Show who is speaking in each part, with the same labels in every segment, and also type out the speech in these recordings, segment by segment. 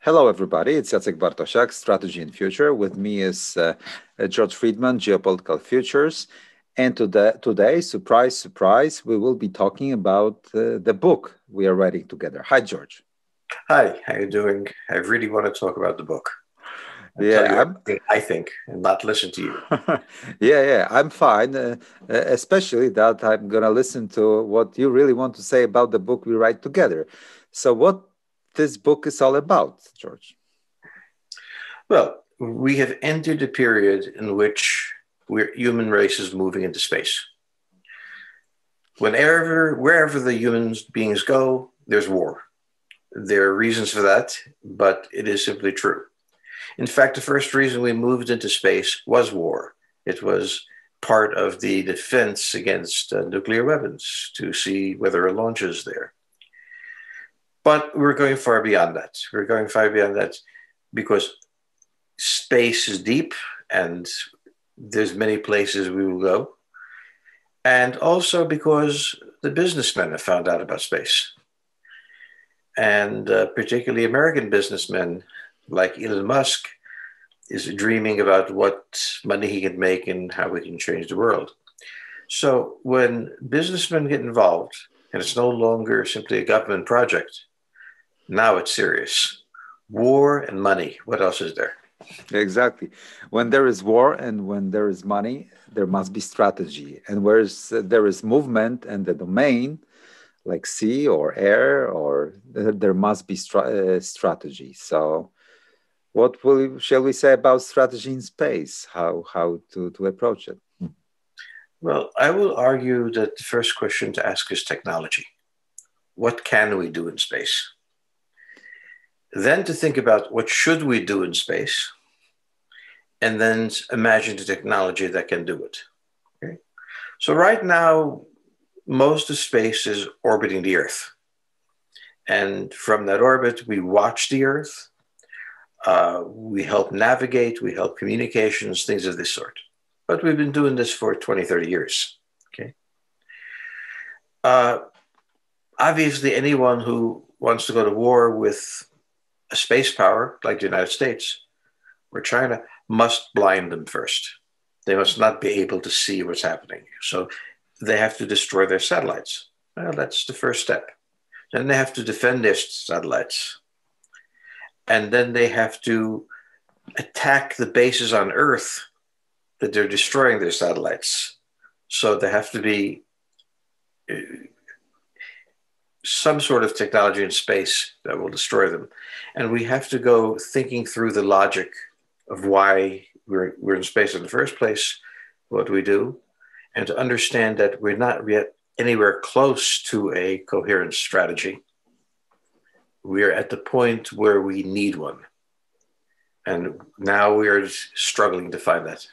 Speaker 1: Hello, everybody. It's Jacek Bartosiak, Strategy&Future. With me is George Friedman, Geopolitical Futures. And today, surprise, surprise, we will be talking about the book we are writing together. Hi, George.
Speaker 2: Hi, how you doing? I really want to talk about the book. I think, and not listen to you.
Speaker 1: Yeah, I'm fine. Especially that I'm going to listen to what you really want to say about the book we write together. So what this book is all about, George?
Speaker 2: Well, we have entered a period in which human race is moving into space. Wherever the human beings go, there's war. There are reasons for that, but it is simply true. In fact, the first reason we moved into space was war. It was part of the defense against nuclear weapons to see whether a launch is there. But we're going far beyond that. We're going far beyond that because space is deep and there's many places we will go. And also because the businessmen have found out about space. And particularly American businessmen like Elon Musk is dreaming about what money he can make and how we can change the world. So when businessmen get involved, and it's no longer simply a government project, now it's serious. War and money, what else is there?
Speaker 1: Exactly. When there is war and when there is money, there must be strategy. And where there is movement and the domain, like sea or air, or there must be strategy. So what shall we say about strategy in space? How to approach it?
Speaker 2: Well, I will argue that the first question to ask is technology. What can we do in space? Then to think about what should we do in space, and then imagine the technology that can do it. Okay? So right now, most of space is orbiting the Earth. And from that orbit, we watch the Earth. We help navigate, we help communications, things of this sort. But we've been doing this for 20, 30 years. Okay. Obviously, anyone who wants to go to war with a space power like the United States or China must blind them first. They must not be able to see what's happening. So they have to destroy their satellites. Well, that's the first step. Then they have to defend their satellites. And then they have to attack the bases on Earth that they're destroying their satellites. So there have to be some sort of technology in space that will destroy them. And we have to go thinking through the logic of why we're in space in the first place, what we do, and to understand that we're not yet anywhere close to a coherent strategy. We're at the point where we need one. And now we are struggling to find that.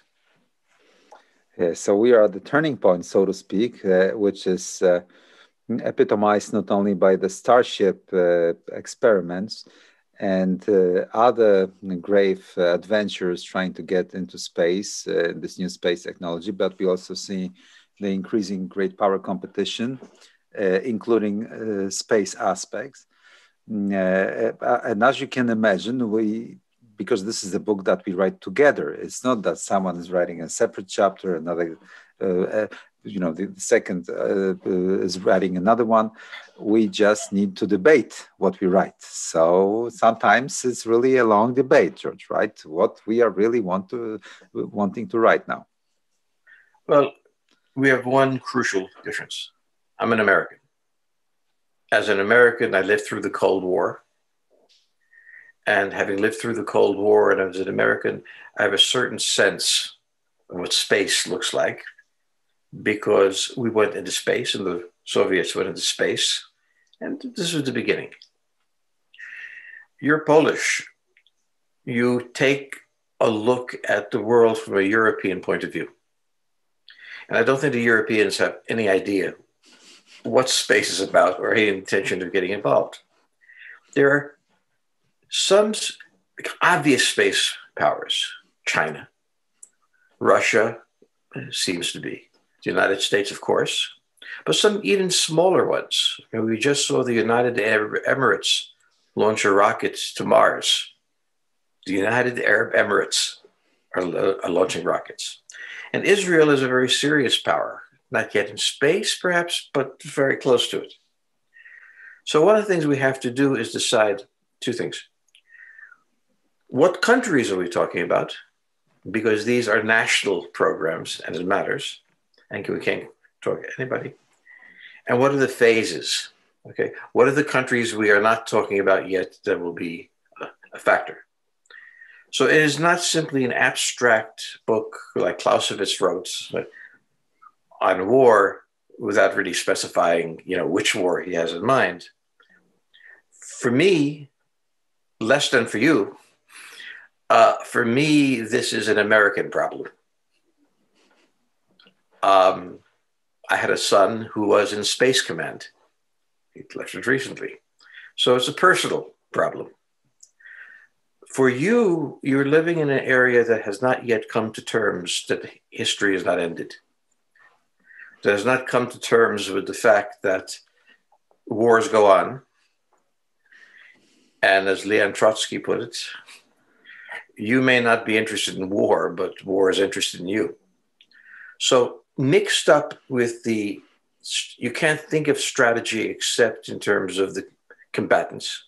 Speaker 1: Yeah, so we are at the turning point, so to speak, which is epitomized not only by the Starship experiments and other grave adventures trying to get into space, this new space technology, but we also see the increasing great power competition, including space aspects. And as you can imagine, because this is a book that we write together, it's not that someone is writing a separate chapter, another, the second is writing another one. We just need to debate what we write. So sometimes it's really a long debate, George, right? What we are really wanting to write now.
Speaker 2: Well, we have one crucial difference. I'm an American. As an American, I lived through the Cold War. And having lived through the Cold War and as an American, I have a certain sense of what space looks like because we went into space and the Soviets went into space. And this was the beginning. You're Polish. You take a look at the world from a European point of view. And I don't think the Europeans have any idea what space is about or any intention of getting involved. There are some obvious space powers, China, Russia seems to be, the United States, of course, but some even smaller ones. We just saw the United Arab Emirates launch a rocket to Mars. The United Arab Emirates are launching rockets. And Israel is a very serious power, not yet in space, perhaps, but very close to it. So one of the things we have to do is decide two things. What countries are we talking about? Because these are national programs and it matters. And we can't talk to anybody. And what are the phases? Okay, what are the countries we are not talking about yet that will be a factor? So it is not simply an abstract book like Clausewitz wrote on war without really specifying, which war he has in mind. For me, less than for you, for me, this is an American problem. I had a son who was in Space Command. He left it recently. So it's a personal problem. For you, you're living in an area that has not yet come to terms that history is not ended. That has not come to terms with the fact that wars go on. And as Leon Trotsky put it, you may not be interested in war, but war is interested in you. So mixed up with you can't think of strategy except in terms of the combatants.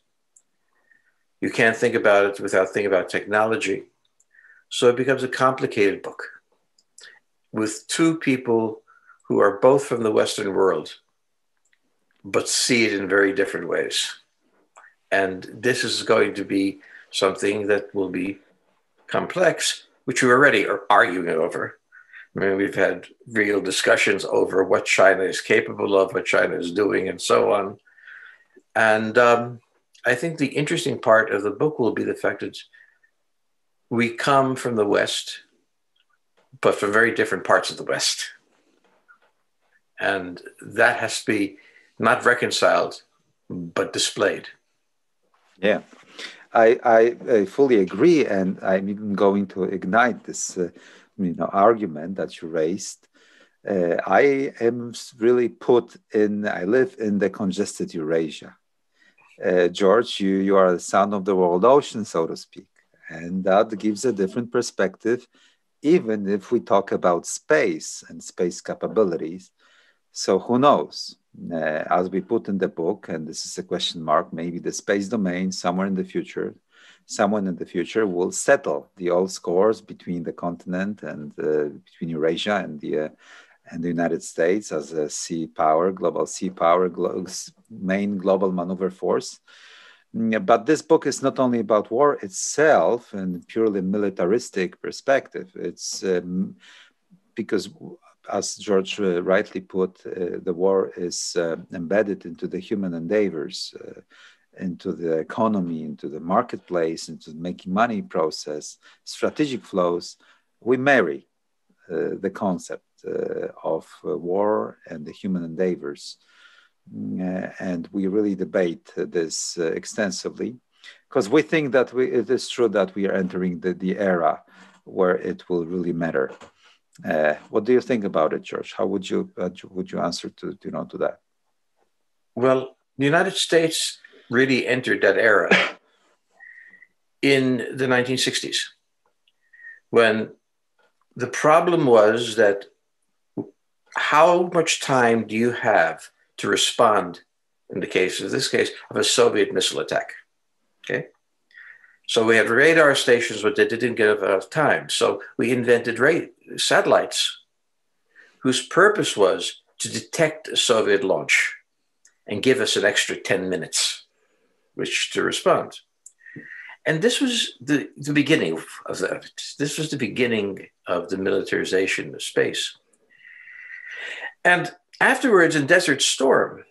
Speaker 2: You can't think about it without thinking about technology. So it becomes a complicated book with two people who are both from the Western world, but see it in very different ways. And this is going to be something that will be complex, which we already are arguing over. I mean, we've had real discussions over what China is capable of, what China is doing, and so on. And I think the interesting part of the book will be the fact that we come from the West, but from very different parts of the West. And that has to be not reconciled, but displayed.
Speaker 1: Yeah, I fully agree. And I'm even going to ignite this argument that you raised. I am really I live in the congested Eurasia. George, you are the son of the world ocean, so to speak. And that gives a different perspective, even if we talk about space and space capabilities. So who knows? As we put in the book, and this is a question mark, maybe the space domain someone in the future will settle the old scores between the continent and between Eurasia and the United States as a global sea power, main global maneuver force. But this book is not only about war itself and purely militaristic perspective. It's because, as George rightly put, the war is embedded into the human endeavors, into the economy, into the marketplace, into the making money process, strategic flows. We marry the concept of war and the human endeavors. And we really debate this extensively because we think that it is true that we are entering the era where it will really matter. What do you think about it, George? How would you answer to that?
Speaker 2: Well, the United States really entered that era in the 1960s, when the problem was that how much time do you have to respond in the case of a Soviet missile attack? Okay. So we had radar stations, but they didn't give enough time. So we invented satellites whose purpose was to detect a Soviet launch and give us an extra 10 minutes, which to respond. And this was the beginning of that. This was the beginning of the militarization of space. And afterwards, in Desert Storm,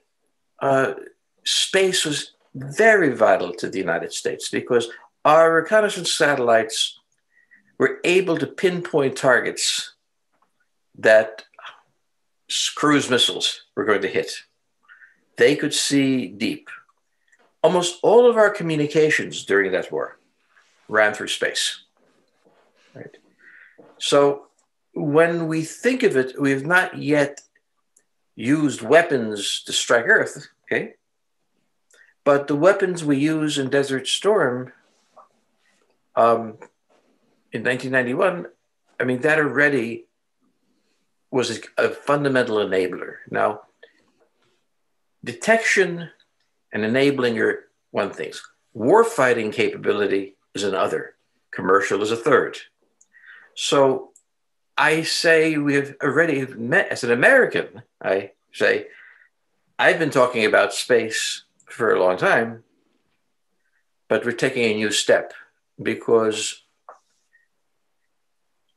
Speaker 2: space was very vital to the United States because our reconnaissance satellites were able to pinpoint targets that cruise missiles were going to hit. They could see deep. Almost all of our communications during that war ran through space. Right? So when we think of it, we have not yet used weapons to strike Earth, okay? But the weapons we use in Desert Storm in 1991, I mean, that already was a fundamental enabler. Now, detection and enabling are one thing. Warfighting capability is another. Commercial is a third. So I say we've already met, as an American, I say, I've been talking about space for a long time, but we're taking a new step because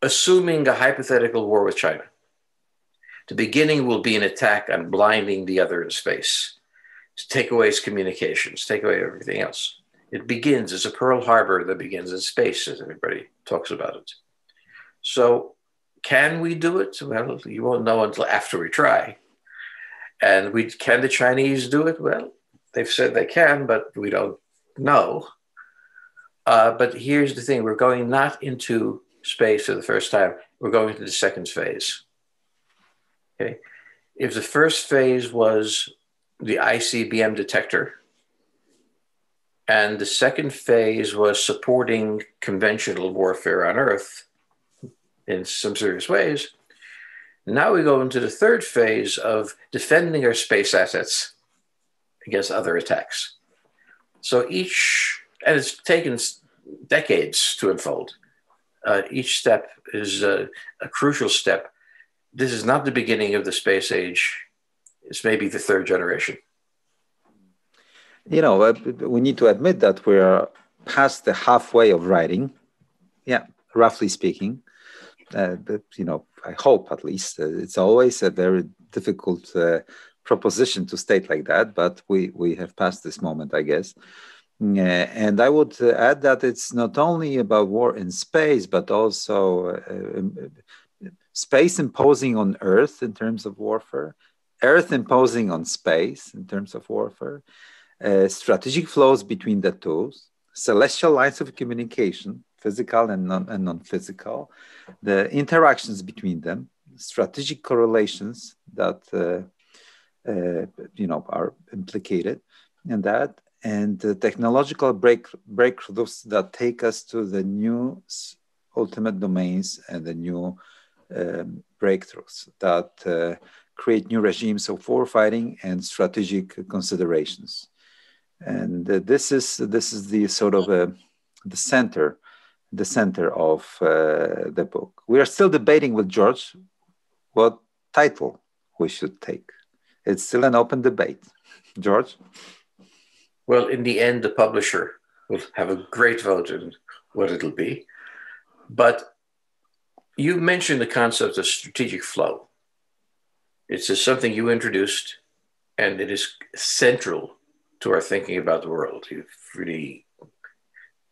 Speaker 2: assuming a hypothetical war with China, the beginning will be an attack on blinding the other in space, to take away its communications, take away everything else. It begins, it's a Pearl Harbor that begins in space, as everybody talks about it. So can we do it? Well, you won't know until after we try. And can the Chinese do it? Well, they've said they can, but we don't know. But here's the thing, we're going not into space for the first time, we're going to the second phase. Okay. If the first phase was the ICBM detector, and the second phase was supporting conventional warfare on Earth in some serious ways, now we go into the third phase of defending our space assets against other attacks. So and it's taken decades to unfold. Each step is a crucial step. This is not the beginning of the space age. It's maybe the third generation.
Speaker 1: You know, we need to admit that we are past the halfway of writing. Yeah, roughly speaking. But, you know, I hope at least. It's always a very difficult proposition to state like that, but we have passed this moment, I guess. And I would add that it's not only about war in space, but also space imposing on Earth in terms of warfare, Earth imposing on space in terms of warfare, strategic flows between the two, celestial lines of communication, physical and non-physical, the interactions between them, strategic correlations that are implicated in that, and the technological breakthroughs that take us to the new ultimate domains and the new breakthroughs that create new regimes of warfighting and strategic considerations. And this is the sort of the center of the book. We are still debating with George what title we should take. It's still an open debate. George?
Speaker 2: Well, in the end, the publisher will have a great vote in what it'll be. But you mentioned the concept of strategic flow. It's just something you introduced, and it is central to our thinking about the world. You've really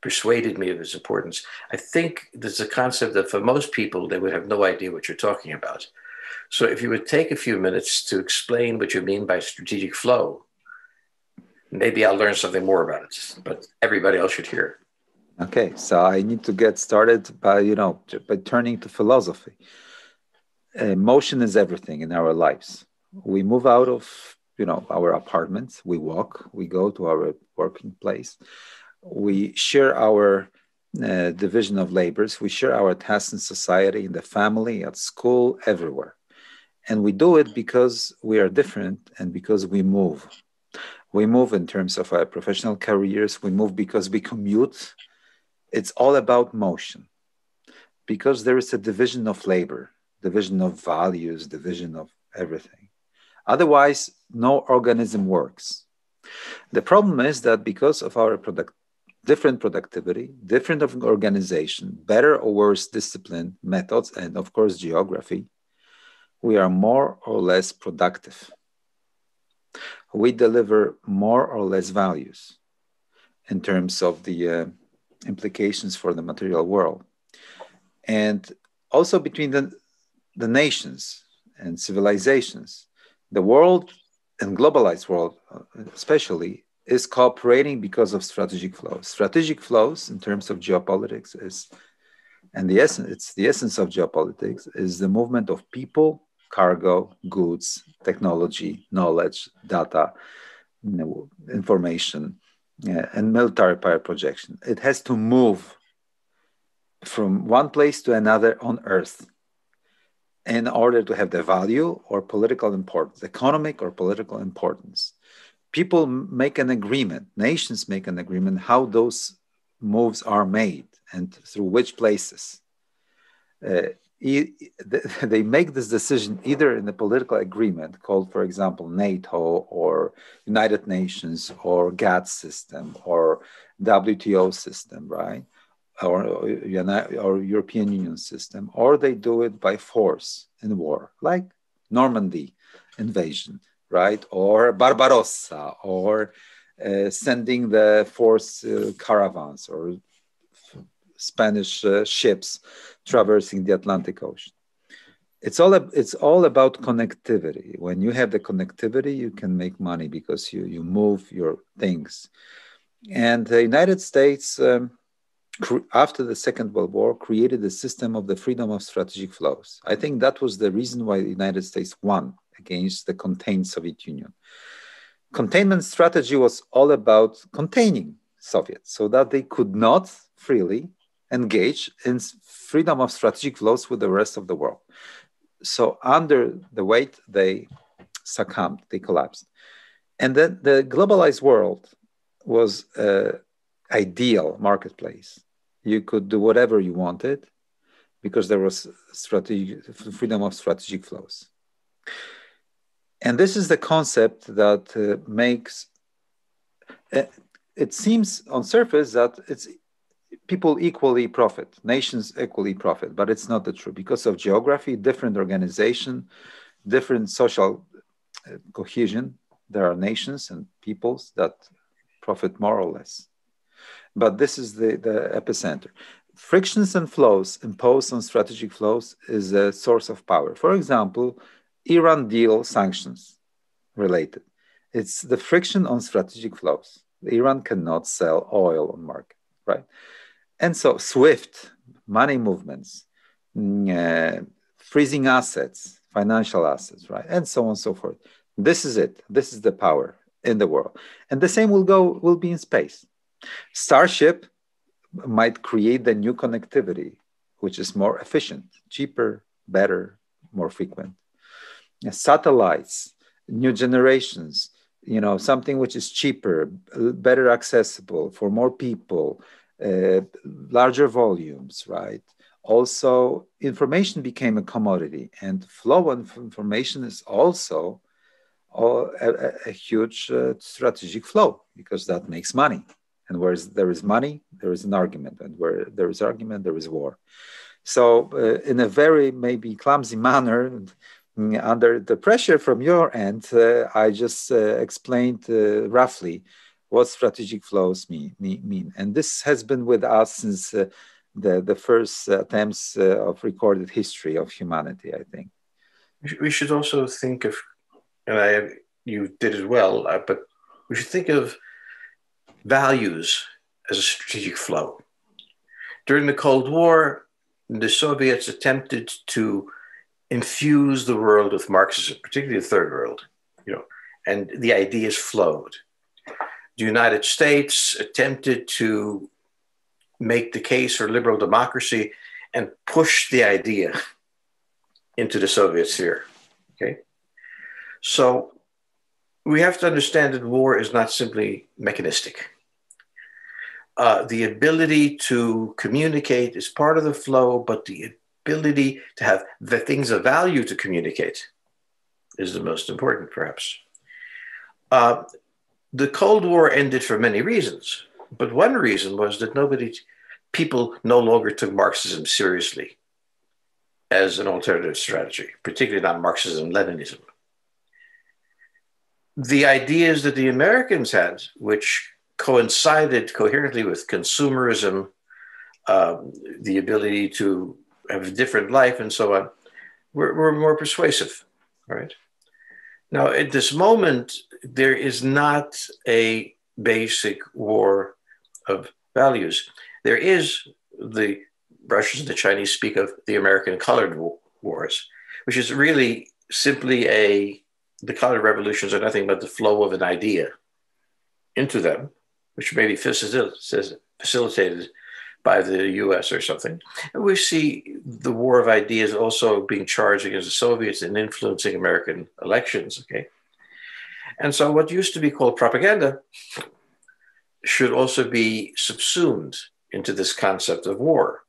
Speaker 2: persuaded me of its importance. I think there's a concept that for most people, they would have no idea what you're talking about. So if you would take a few minutes to explain what you mean by strategic flow, maybe I'll learn something more about it, but everybody else should hear.
Speaker 1: Okay, so I need to get started by turning to philosophy. Motion is everything in our lives. We move out of our apartments, we walk, we go to our working place, we share our division of labors, we share our tasks in society, in the family, at school, everywhere. And we do it because we are different and because we move. We move in terms of our professional careers, we move because we commute. It's all about motion, because there is a division of labor, division of values, division of everything. Otherwise, no organism works. The problem is that because of our different productivity, different of organization, better or worse discipline, methods, and of course, geography, we are more or less productive. We deliver more or less values in terms of the implications for the material world. And also between the nations and civilizations, the world and globalized world especially is cooperating because of strategic flows. Strategic flows in terms of geopolitics it's the essence of geopolitics is the movement of people, cargo, goods, technology, knowledge, data, information and military power projection. It has to move from one place to another on Earth in order to have the value or political importance, economic or political importance. People make an agreement, nations make an agreement how those moves are made and through which places. They make this decision either in a political agreement called, for example, NATO or United Nations or GATT system or WTO system, right? Or European Union system, or they do it by force in war, like Normandy invasion, right? Or Barbarossa, or sending the force caravans or Spanish ships traversing the Atlantic Ocean. It's all about connectivity. When you have the connectivity, you can make money because you move your things. And the United States, after the Second World War, created a system of the freedom of strategic flows. I think that was the reason why the United States won against the contained Soviet Union. Containment strategy was all about containing Soviets so that they could not freely engage in freedom of strategic flows with the rest of the world. So under the weight, they succumbed, they collapsed. And then the globalized world was an ideal marketplace. You could do whatever you wanted because there was freedom of strategic flows. And this is the concept that makes, it seems on surface that it's people equally profit, nations equally profit, but it's not the truth. Because of geography, different organization, different social cohesion, there are nations and peoples that profit more or less. But this is the epicenter. Frictions and flows imposed on strategic flows is a source of power. For example, Iran deal sanctions related. It's the friction on strategic flows. Iran cannot sell oil on market, right? And so SWIFT, money movements, freezing assets, financial assets, right? And so on and so forth. This is it. This is the power in the world. And the same will be in space. Starship might create the new connectivity, which is more efficient, cheaper, better, more frequent. Satellites, new generations, something which is cheaper, better accessible for more people, larger volumes, right? Also, information became a commodity, and flow of information is also a huge strategic flow because that makes money. And where there is money, there is an argument. And where there is argument, there is war. So in a very maybe clumsy manner, under the pressure from your end, I just explained roughly what strategic flows mean. And this has been with us since the first attempts of recorded history of humanity, I think.
Speaker 2: We should also think of, and you did as well, but we should think of values as a strategic flow. During the Cold War, the Soviets attempted to infuse the world with Marxism, particularly the Third World, and the ideas flowed. The United States attempted to make the case for liberal democracy and push the idea into the Soviet sphere. Okay, so we have to understand that war is not simply mechanistic. The ability to communicate is part of the flow, but the ability to have the things of value to communicate is the most important, perhaps. The Cold War ended for many reasons, but one reason was that people no longer took Marxism seriously as an alternative strategy, particularly not Marxism-Leninism. The ideas that the Americans had, which coincided coherently with consumerism, the ability to have a different life and so on, were more persuasive, right? Now, at this moment, there is not a basic war of values. There is, the Russians and the Chinese speak of the American colored wars, which is really simply the colored revolutions are nothing but the flow of an idea into them, which may be facilitated by the US or something. And we see the war of ideas also being charged against the Soviets and influencing American elections, okay? And so what used to be called propaganda should also be subsumed into this concept of war,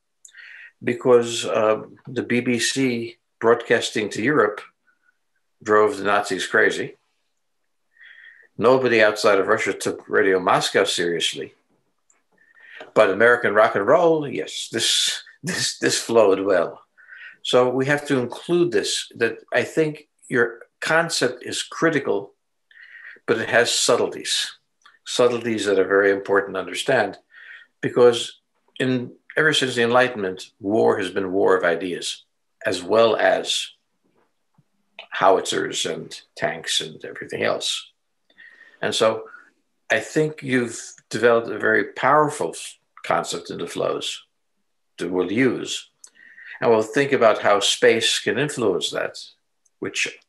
Speaker 2: because the BBC broadcasting to Europe drove the Nazis crazy. Nobody outside of Russia took Radio Moscow seriously. But American rock and roll, yes, this flowed well. So we have to include this, that I think your concept is critical, but it has subtleties that are very important to understand, because ever since the Enlightenment, war has been war of ideas, as well as howitzers and tanks and everything else. And so I think you've developed a very powerful concept in the flows that we'll use. And we'll think about how space can influence that, which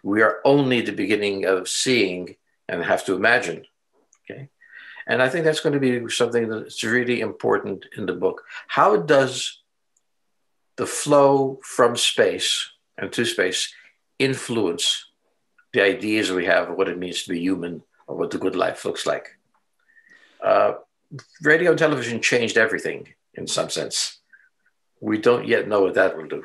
Speaker 2: we are only the beginning of seeing and have to imagine. Okay. And I think that's going to be something that's really important in the book. How does the flow from space and to space influence the ideas we have of what it means to be human or what the good life looks like? Radio and television changed everything in some sense. We don't yet know what that will do.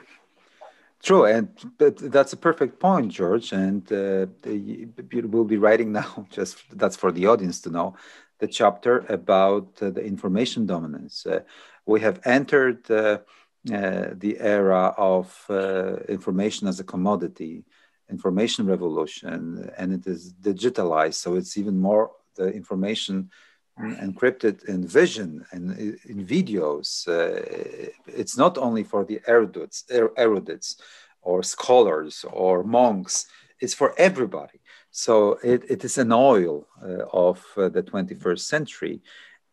Speaker 1: True, but that's a perfect point, George. And we'll be writing now, just that's for the audience to know, the chapter about the information dominance. We have entered the era of information as a commodity, information revolution, and it is digitalized. So it's even more the information encrypted in vision and in videos. It's not only for the erudites or scholars or monks, it's for everybody. So it is an oil of the 21st century,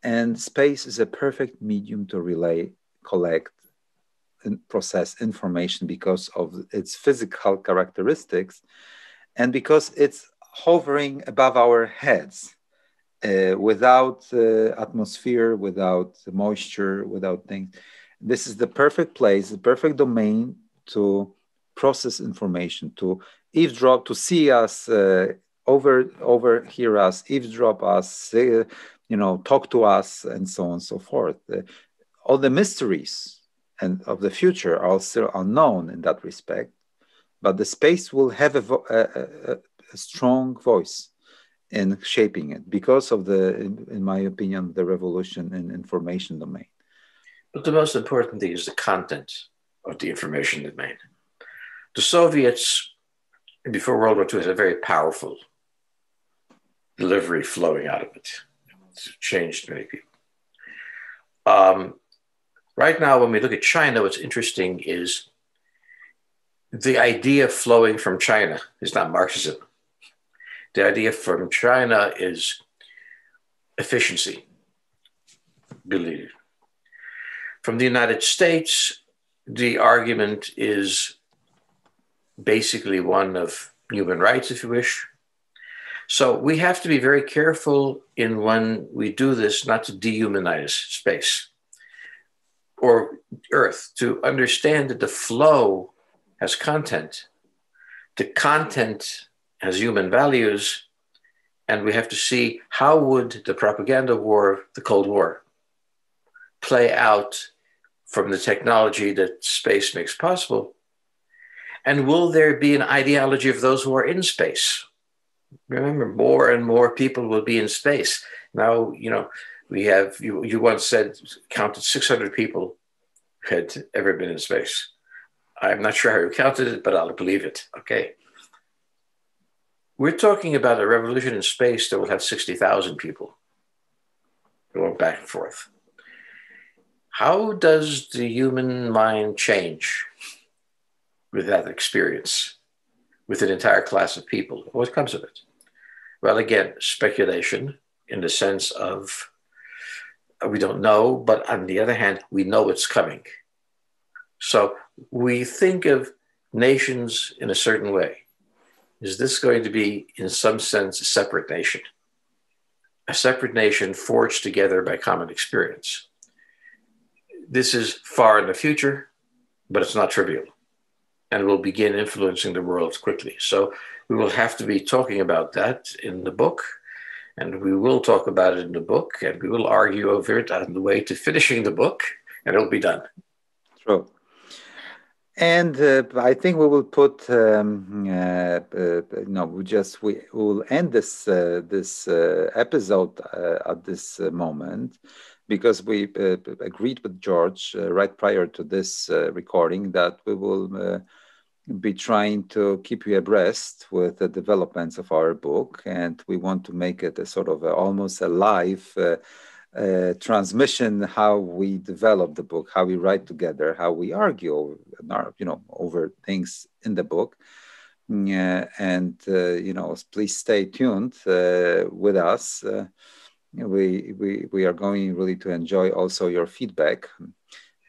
Speaker 1: and space is a perfect medium to relay, collect, and process information because of its physical characteristics and because it's hovering above our heads. Without atmosphere, without moisture, without things. This is the perfect place, the perfect domain to process information, to eavesdrop, to see us, overhear us, eavesdrop us, talk to us, and so on and so forth. All the mysteries and of the future are still unknown in that respect, but the space will have a strong voice in shaping it because of in my opinion, the revolution in information domain.
Speaker 2: But the most important thing is the content of the information domain. The Soviets, before World War II, had a very powerful delivery flowing out of it. It's changed many people. Right now, when we look at China, what's interesting is the idea flowing from China is not Marxism. The idea from China is efficiency, believe. From the United States, the argument is basically one of human rights, if you wish. So we have to be very careful in when we do this, not to dehumanize space or Earth, to understand that the flow has content. The content has human values, and we have to see how would the propaganda war, the Cold War, play out from the technology that space makes possible, and will there be an ideology of those who are in space? Remember, more and more people will be in space. Now, we have, you once said, counted 600 people had ever been in space. I'm not sure how you counted it, but I'll believe it, okay? We're talking about a revolution in space that will have 60,000 people going back and forth. How does the human mind change with that experience, with an entire class of people? What comes of it? Well, again, speculation in the sense of we don't know, but on the other hand, we know it's coming. So we think of nations in a certain way. Is this going to be, in some sense, a separate nation? a separate nation forged together by common experience. This is far in the future, but it's not trivial, and will begin influencing the world quickly. So we will have to be talking about that in the book, and we will talk about it in the book, and we will argue over it on the way to finishing the book, and it'll be done.
Speaker 1: True. And I think we will put, we will end this episode at this moment, because we agreed with George right prior to this recording that we will be trying to keep you abreast with the developments of our book, and we want to make it a sort of almost a live transmission, how we develop the book, how we write together, how we argue, over things in the book. Please stay tuned with us. We are going really to enjoy also your feedback,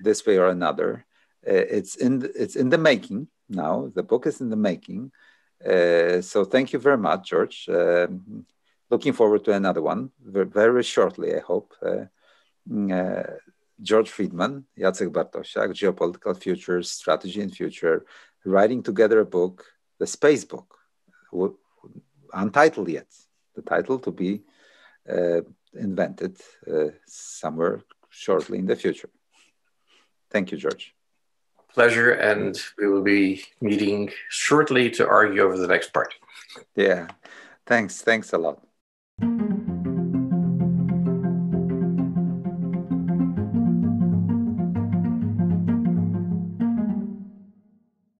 Speaker 1: this way or another. It's in the making now. The book is in the making. So thank you very much, George. Looking forward to another one very shortly, I hope. George Friedman, Jacek Bartosiak, Geopolitical Future, Strategy and Future, writing together a book, the space book, untitled yet. The title to be invented somewhere shortly in the future. Thank you, George.
Speaker 2: Pleasure, and we will be meeting shortly to argue over the next part.
Speaker 1: Yeah, thanks a lot.